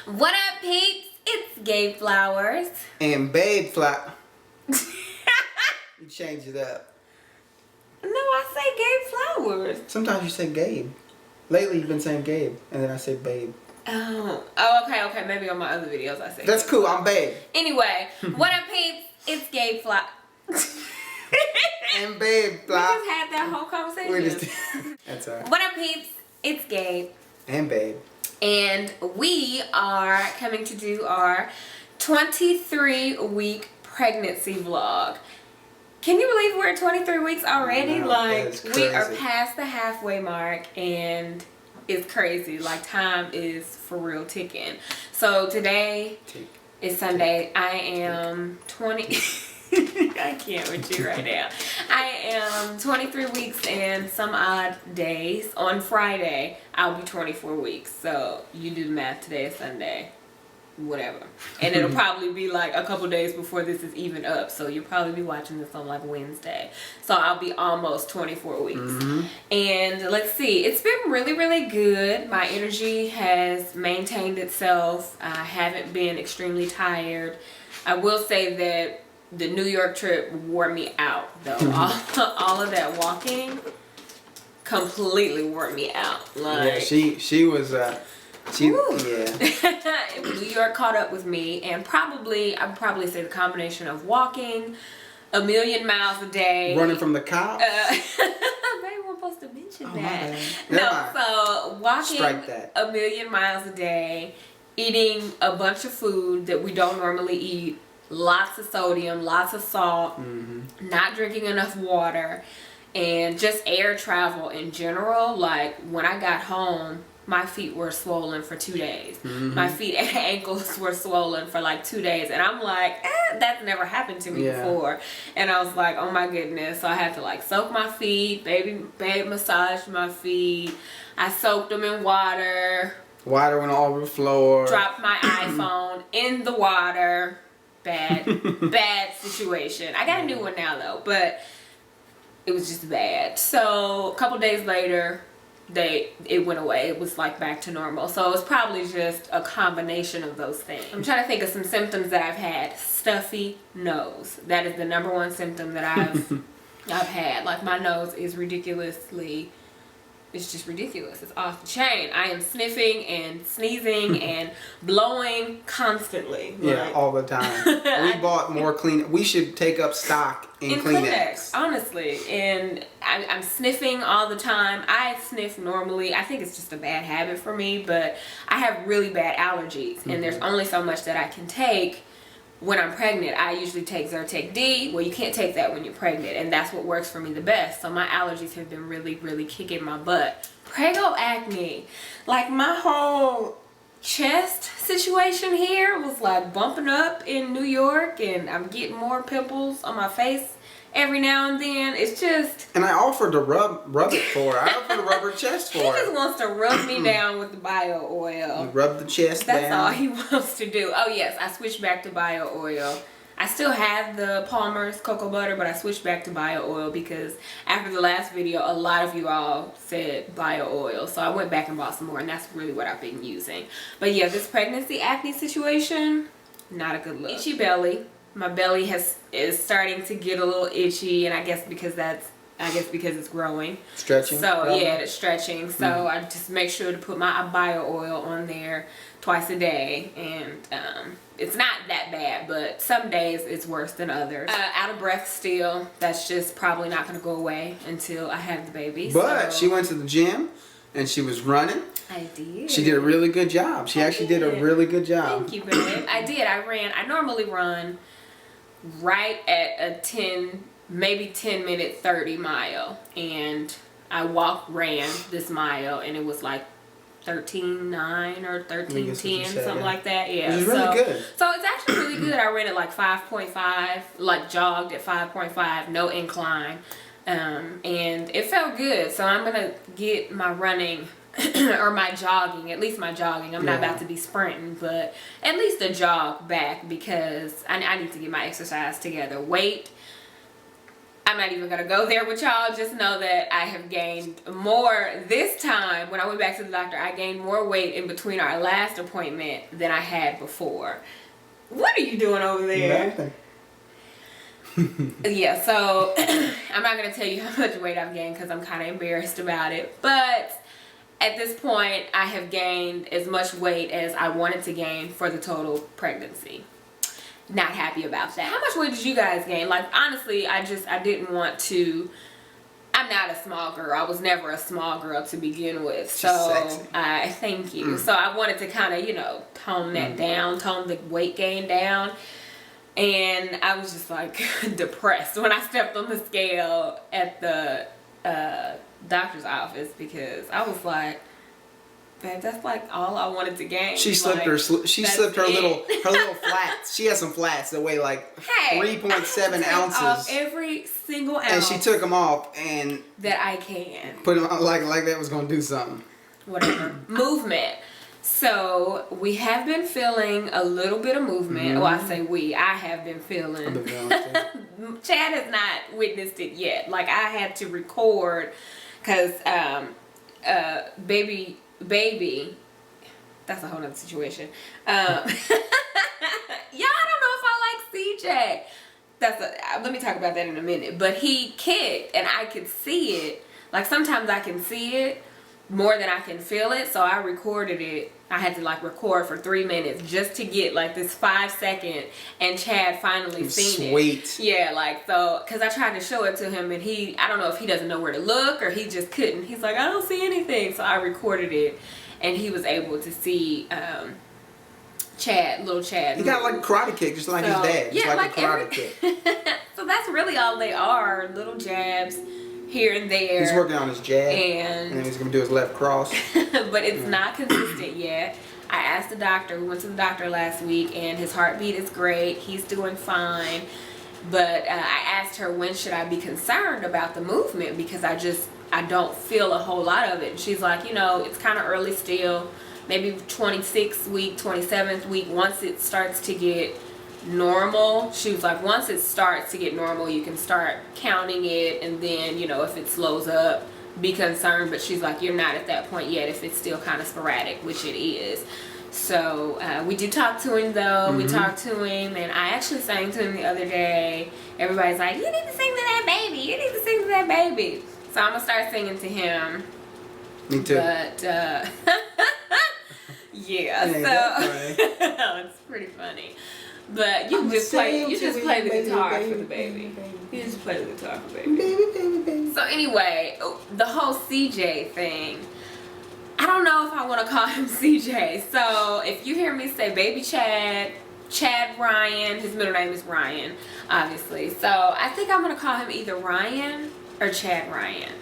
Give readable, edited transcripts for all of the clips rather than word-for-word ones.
What up, peeps? It's Gabe Flowers. And Babe Flower. You change it up. No, I say Gabe Flowers. Sometimes you say Gabe. Lately you've been saying Gabe, and then I say Babe. Oh, okay. Maybe on my other videos I say That's Gabe cool, Flowers. I'm Babe. Anyway, what up, peeps? It's Gabe Flowers. And Babe Flower. We just had that whole conversation. That's alright. What up, peeps? It's Gabe. And Babe. And we are coming to do our 23-week pregnancy vlog. Can you believe we're at 23 weeks already? No, like, we are crazy. past the halfway mark, and it's crazy. Like, time is for real ticking. So today is Sunday. I am 20. I can't with you right now. I am 23 weeks and some odd days. On Friday, I'll be 24 weeks. So you do the math. Today is Sunday. Whatever. And it'll probably be like a couple days before this is even up. So you'll probably be watching this on like Wednesday. So I'll be almost 24 weeks. And let's see. It's been really, really good. My energy has maintained itself. I haven't been extremely tired. I will say that the New York trip wore me out, though. all of that walking completely wore me out. Like, yeah, she was Woo. yeah. New York caught up with me, and I'd probably say the combination of walking a million miles a day, Running from the cops. Maybe we're supposed to mention Oh, that. my No, bad. so walking Strike that. a million miles a day, eating a bunch of food that we don't normally eat, lots of sodium, lots of salt, not drinking enough water, and just air travel in general. Like, when I got home, my feet were swollen for 2 days. My feet and ankles were swollen for like 2 days. And I'm like, that's never happened to me before. And I was like, oh my goodness. So I had to like soak my feet, babe massage my feet. I soaked them in water. Water went all over the floor. Dropped my iPhone in the water. Bad situation. I got a new one now though, but it was just bad. So a couple days later, it went away. It was like back to normal. So it was probably just a combination of those things. I'm trying to think of some symptoms that I've had. Stuffy nose. That is the #1 symptom that I've had. Like, my nose is ridiculously, it's just ridiculous. It's off the chain. I am sniffing and sneezing and blowing constantly. Yeah, like, all the time. We bought more clean. We should take up stock in Kleenex. Honestly. And I'm sniffing all the time. I sniff normally. I think it's just a bad habit for me, but I have really bad allergies, and there's only so much that I can take. When I'm pregnant, I usually take Zyrtec D. Well, you can't take that when you're pregnant, and that's what works for me the best. So my allergies have been really, really kicking my butt. Prego acne. Like, my whole chest situation here was like bumping up in New York, and I'm getting more pimples on my face every now and then. It's just... And I offered to rub it for her. I offered to rub her chest for He her. just wants to rub me down with the bio oil. Rub the chest That's down. all he wants to do. Oh yes, I switched back to bio oil. I still have the Palmer's cocoa butter, but I switched back to bio oil because after the last video, a lot of you all said bio oil. So I went back and bought some more, and that's really what I've been using. But yeah, this pregnancy acne situation, not a good look. Itchy belly. My belly is starting to get a little itchy, and I guess because it's growing. Stretching. So probably. yeah, it's stretching. So I just make sure to put my bio oil on there twice a day, and it's not that bad, but some days it's worse than others. Out of breath still. That's just probably not going to go away until I have the baby. But so she went to the gym and she was running. I did. She did a really good job. She actually did a really good job. Thank you, babe. I did. I normally run right at a maybe 10 minute 30 mile, and I ran this mile, and it was like 13:09 or 13:10, something like that. Yeah, which is really good. So it's actually really good. I ran at like 5.5, like jogged at 5.5, no incline, and it felt good. So I'm gonna get my running or my jogging, at least my jogging. I'm not about to be sprinting, but at least a jog back, because I need to get my exercise together. Weight, I'm not even gonna go there with y'all. Just know that I have gained more this time. When I went back to the doctor, I gained more weight in between our last appointment than I had before. What are you doing over there? Nothing. Yeah, so I'm not gonna tell you how much weight I've gained because I'm kind of embarrassed about it. But at this point, I have gained as much weight as I wanted to gain for the total pregnancy. Not happy about that. How much weight did you guys gain? Like, honestly, I didn't want to. I'm not a small girl. I was never a small girl to begin with. So I thank you. So I wanted to kind of, you know, tone that down, tone the weight gain down. And I was just like depressed when I stepped on the scale at the doctor's office, because I was like, babe, that's like all I wanted to gain. She slipped her little flats. She has some flats that weigh like 3.7 ounces. Off every single ounce. And she took them off and that I can put them on like that was gonna do something. Whatever. Movement. So we have been feeling a little bit of movement. Well, I say we. I have been feeling. Chad has not witnessed it yet. Like, I had to record because baby, that's a whole nother situation. Y'all don't know if I like CJ. Let me talk about that in a minute. But he kicked and I could see it. Like, sometimes I can see it more than I can feel it. So I recorded it. I had to like record for 3 minutes just to get like this 5-second, and Chad finally seen it. Yeah, like, so, cause I tried to show it to him and I don't know if he doesn't know where to look or he just couldn't. He's like, I don't see anything. So I recorded it and he was able to see little Chad. He got like a karate kick, just like his dad. Yeah, like a karate kick. So that's really all they are, little jabs here and there. He's working on his jab, and then he's gonna do his left cross. But it's not consistent yet. I asked the doctor. We went to the doctor last week, and his heartbeat is great. He's doing fine. But I asked her, when should I be concerned about the movement, because I don't feel a whole lot of it. And she's like, you know, it's kind of early still. Maybe 26th week, 27th week, once it starts to get normal. She was like, once it starts to get normal, you can start counting it, and then, you know, if it slows up, be concerned. But she's like, you're not at that point yet if it's still kind of sporadic, which it is. So we did talk to him though. We talked to him, and I actually sang to him the other day. Everybody's like, you need to sing to that baby, you need to sing to that baby. So I'm gonna start singing to him. Me too. But yeah, so it's pretty funny. But you just play the guitar for the baby. You just play the guitar for the baby. So anyway, the whole CJ thing, I don't know if I want to call him CJ. So if you hear me say baby Chad Ryan, his middle name is Ryan, obviously. So I think I'm going to call him either Ryan or Chad Ryan.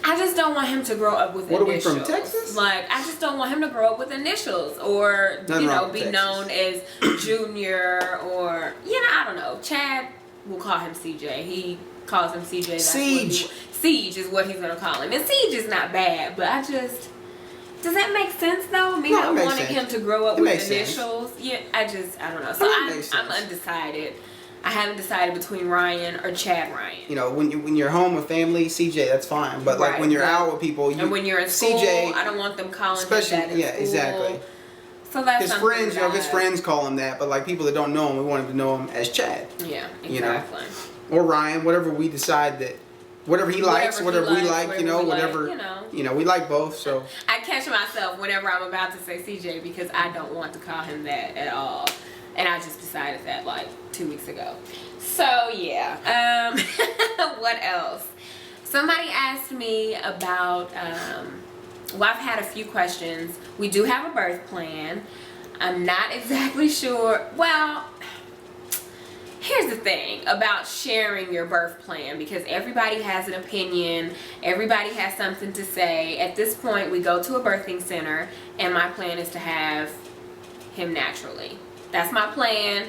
I just don't want him to grow up with initials. What are we from, Texas? Like, I just don't want him to grow up with initials, or Nothing you know, be Texas. known as Junior, or, you know, I don't know. Chad will call him CJ. He calls him CJ. That's Siege. Siege is what he's gonna call him. And Siege is not bad, but does that make sense though? Me not wanting him to grow up with initials. Sense. Yeah, I don't know. So I'm undecided. I haven't decided between Ryan or Chad Ryan. You know, when you're home with family, CJ, that's fine. But like when you're out with people, and when you're in school, CJ, I don't want them calling him that in school. Exactly. So that's his friends, his friends call him that, but like people that don't know him, we want him to know him as Chad. Yeah, exactly. You know? Or Ryan, whatever we decide that, whatever he likes, whatever we like, you know, whatever, you know, we like both. So I catch myself whenever I'm about to say CJ because I don't want to call him that at all, and I just decided that like 2 weeks ago. So yeah, what else? Somebody asked me about, well, I've had a few questions. We do have a birth plan. I'm not exactly sure. Well, here's the thing about sharing your birth plan, because everybody has an opinion. Everybody has something to say. At this point, we go to a birthing center, and my plan is to have him naturally. That's my plan.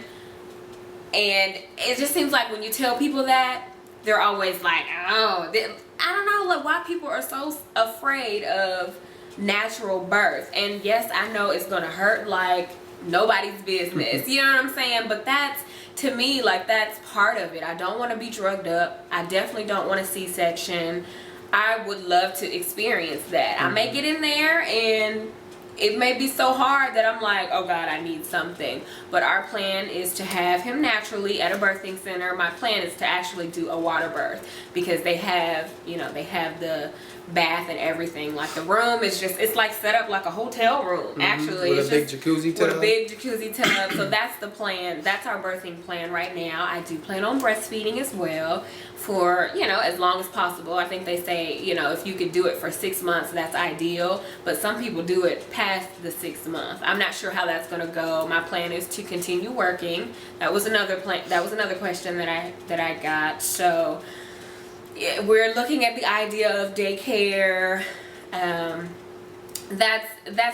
And it just seems like when you tell people that, they're always like, oh, I don't know, like, why people are so afraid of natural birth. And yes, I know it's gonna hurt like nobody's business. You know what I'm saying? But that's, to me, like, that's part of it. I don't want to be drugged up. I definitely don't want a C-section. I would love to experience that. I may get in there and it may be so hard that I'm like, oh God, I need something. But our plan is to have him naturally at a birthing center. My plan is to actually do a water birth, because they have, you know, they have the bath and everything. Like, the room is just, it's like set up like a hotel room, actually. With a big jacuzzi tub. With a big jacuzzi tub. So that's the plan. That's our birthing plan right now. I do plan on breastfeeding as well for, you know, as long as possible. I think they say, you know, if you could do it for 6 months, that's ideal. But some people do it past the 6th month. I'm not sure how that's going to go. My plan is to continue working. That was another plan. That was another question that I got. So yeah, we're looking at the idea of daycare. That's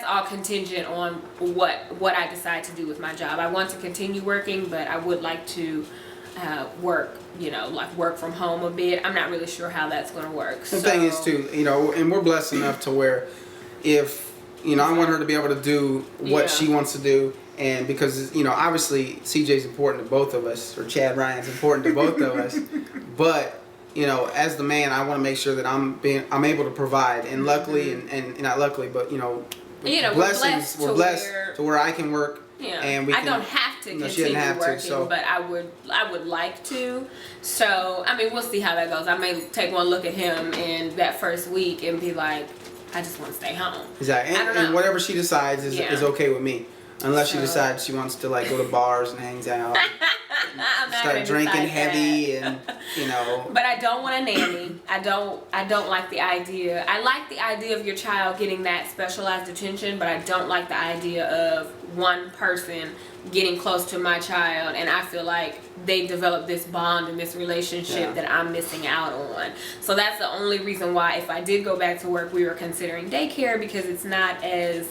all contingent on what I decide to do with my job. I want to continue working, but I would like to work, you know, like work from home a bit. I'm not really sure how that's going to work. The thing is too, you know, and we're blessed enough to where if, you know, I want her to be able to do what she wants to do. And because, you know, obviously CJ's important to both of us, or Chad Ryan's important to both of us. But, you know, as the man, I want to make sure that I'm able to provide. And luckily, and not luckily, but, you know blessings, we're blessed to where I can work. Yeah, and we I don't have to continue working, but I would like to. So, I mean, we'll see how that goes. I may take one look at him in that first week and be like, I just want to stay home. Exactly. And whatever she decides is okay with me. Unless she decides she wants to, like, go to bars and hangs out. And start drinking heavy and, you know. But I don't want a nanny. I don't like the idea. I like the idea of your child getting that specialized attention, but I don't like the idea of one person getting close to my child, and I feel like they develop this bond and this relationship that I'm missing out on. So that's the only reason why, if I did go back to work, we were considering daycare, because it's not as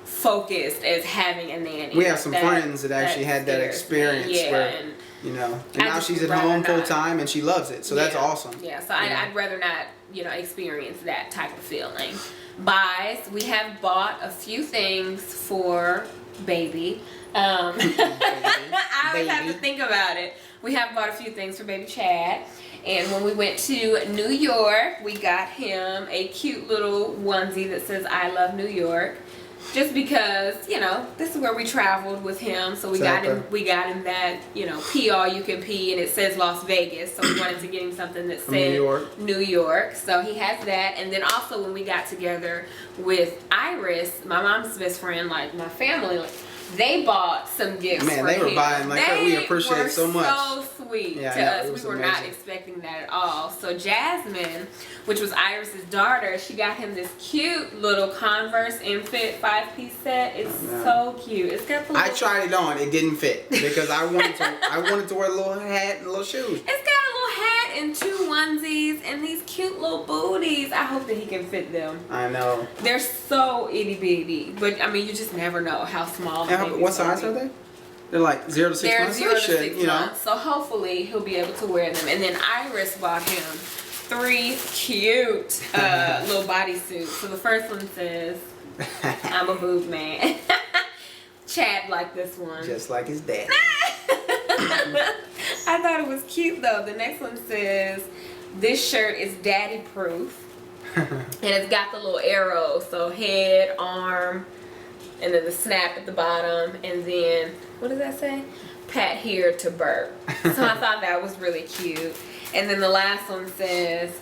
focused as having a nanny. We have some friends that actually had that experience where, you know, and now she's at home full time and she loves it. So that's awesome. Yeah, so I'd rather not, you know, experience that type of feeling. Buys, we have bought a few things for baby. I always have to think about it. We have bought a few things for baby Chad. And when we went to New York, we got him a cute little onesie that says I love New York. Just because, you know, this is where we traveled with him, so we got him that, you know, pee all you can pee, and it says Las Vegas, so we wanted to get him something that said New York. So he has that. And then also when we got together with Iris, my mom's best friend, like my family, like, they bought some gifts for him. They were buying like that. We appreciate it so much. So sweet to us. We were not expecting that at all. So Jasmine, which was Iris's daughter, she got him this cute little Converse infant 5-piece set. It's so cute. It's got the little, I tried it on. It didn't fit because I wanted to wear a little hat and little shoes. It's got a little hat and 2 onesies and these cute little booties. I hope that he can fit them. I know. They're so itty bitty, but I mean, you just never know how small. What size are they? They're like 0 to 6 months. They're 0 to 6 months. So hopefully he'll be able to wear them. And then Iris bought him 3 cute little bodysuits. So the first one says, I'm a boob man. Chad liked this one. Just like his dad. I thought it was cute though. The next one says, this shirt is daddy proof. And it's got the little arrow. So head, arm, and then the snap at the bottom, and then what does that say? Pat here to burp. So I thought that was really cute. And then the last one says,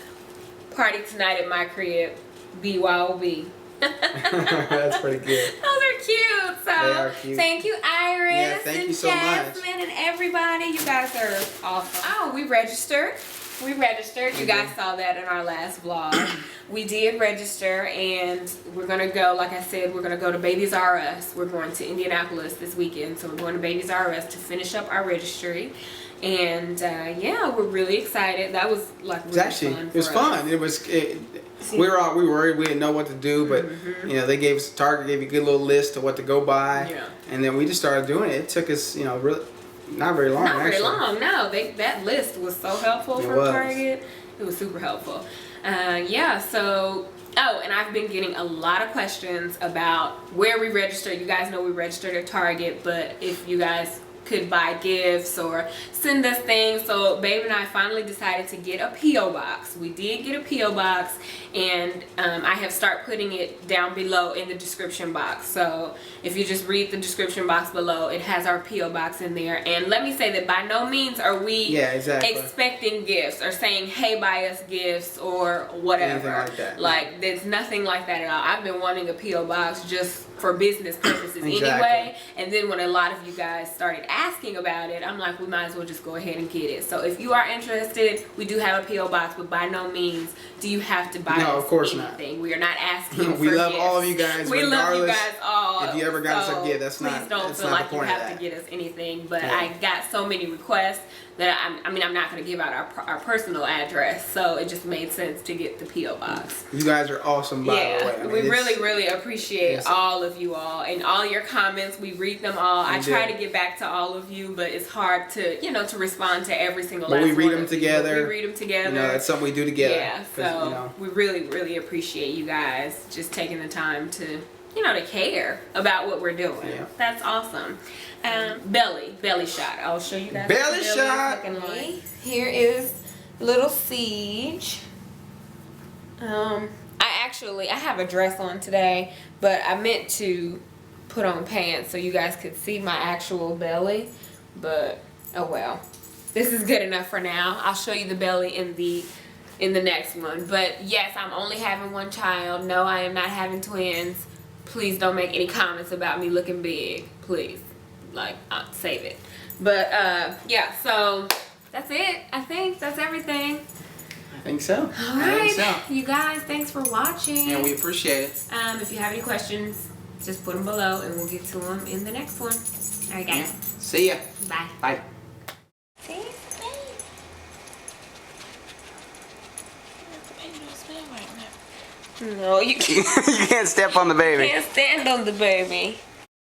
party tonight at my crib, BYOB. That's pretty good. Those are cute. So they are cute. Thank you, Iris, thank and you so Jasmine, and everybody. You guys are awesome. Oh, we registered. You guys saw that in our last vlog. We did register, and we're going to go, like I said, we're going to go to Babies R Us. We're going to Indianapolis this weekend, so we're going to Babies R Us to finish up our registry. And yeah, we're really excited. That was like really fun. It was fun. We were worried. We didn't know what to do, but you know, they gave us Target gave you a good little list of what to go buy. Yeah. And then we just started doing it. It took us, you know, really not very long. No, that list was so helpful from Target. It was super helpful. Yeah, so Oh, and I've been getting a lot of questions about where we register. You guys know we registered at Target, but if you guys could buy gifts or send us things. So Babe and I finally decided to get a P.O. box. We did get a P.O. box, and I have started putting it down below in the description box. So if you just read the description box below, it has our P.O. box in there. And let me say that by no means are we expecting gifts or saying, hey, buy us gifts or whatever. Anything like that. Like, there's nothing like that at all. I've been wanting a P.O. box just for business purposes anyway, and then when a lot of you guys started asking about it, I'm like, we might as well just go ahead and get it. So if you are interested, we do have a P.O. box, but by no means do you have to buy of course anything. not. We are not asking we for love gifts. all of you guys. We love you guys all. If you ever got us a gift, that's not. Please don't feel like you have to get us anything. But I got so many requests that I'm not going to give out our personal address, so it just made sense to get the P.O. box. You guys are awesome, by the way. I mean, we really appreciate all of you all and all your comments. We read them all. I try to get back to all of you, but it's hard to to respond to every single last one. We read them together. We read them together. That's something we do together. Yeah, so we really appreciate you guys just taking the time to to care about what we're doing. Yeah. That's awesome. Belly shot. I'll show you guys. Belly shot. Like. Here is little Siege. I have a dress on today, but I meant to put on pants so you guys could see my actual belly, but oh well. This is good enough for now. I'll show you the belly in the next one. But yes, I'm only having one child. No, I am not having twins. Please don't make any comments about me looking big. Please. Like, save it. But yeah, so that's it. I think that's everything. I think so. All right, you guys, thanks for watching. And we appreciate it. If you have any questions, just put them below and we'll get to them in the next one. All right, guys. See ya. Bye. Bye. No, you can't. You can't step on the baby. You can't stand on the baby.